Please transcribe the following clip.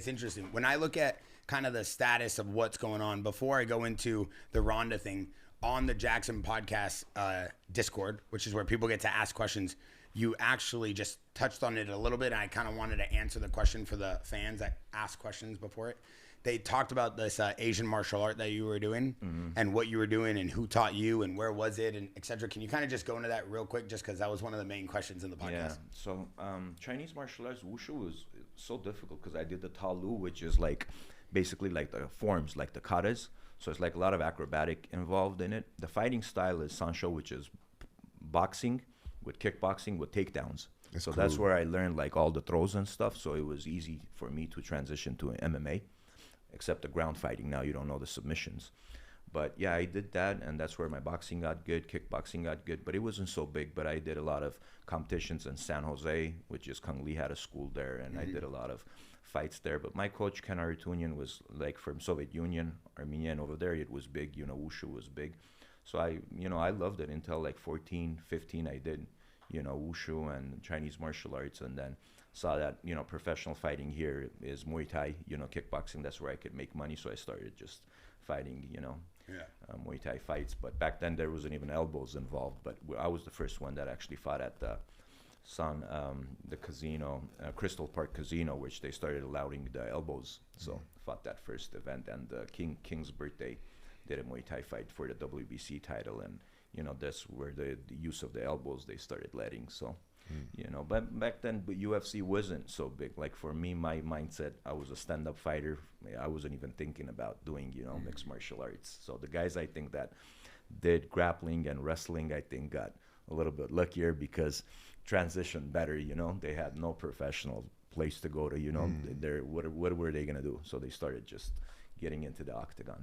It's interesting. When I look at kind of the status of what's going on, before I go into the Ronda thing, on the JAXXON podcast Discord, which is where people get to ask questions, you actually just touched on it a little bit, and I kind of wanted to answer the question for the fans that asked questions before it. They talked about this Asian martial art that you were doing and what you were doing and who taught you and where was it and et cetera. Can you kind of just go into that real quick, just because that was one of the main questions in the podcast? Yeah. So Chinese martial arts, wushu, was so difficult because I did the ta lu, which is like basically like the forms, like the katas. So it's like a lot of acrobatic involved in it. The fighting style is sansho, which is boxing with kickboxing with takedowns. So that's where I learned like all the throws and stuff. So it was easy for me to transition to MMA, except the ground fighting. Now you don't know the submissions. But yeah, I did that, and that's where my boxing got good, kickboxing got good, but it wasn't so big. But I did a lot of competitions in San Jose, which is Kung Lee had a school there, and I did a lot of fights there. But my coach, Ken Aritunian, was like from Soviet Union, Armenia, and over there it was big, wushu was big. So I loved it until like 14, 15, I did, wushu and Chinese martial arts, and then saw that, professional fighting here is Muay Thai, kickboxing, that's where I could make money. So I started just fighting, Muay Thai fights. But back then there wasn't even elbows involved. But I was the first one that actually fought at the the casino, Crystal Park Casino, which they started allowing the elbows. So fought that first event, and King's birthday did a Muay Thai fight for the WBC title, and that's where the use of the elbows they started letting. So. But back then, UFC wasn't so big. Like for me, my mindset, I was a stand-up fighter. I wasn't even thinking about doing, mixed martial arts. So the guys I think that did grappling and wrestling, I think got a little bit luckier because transitioned better. They had no professional place to go to. What were they gonna do? So they started just getting into the octagon.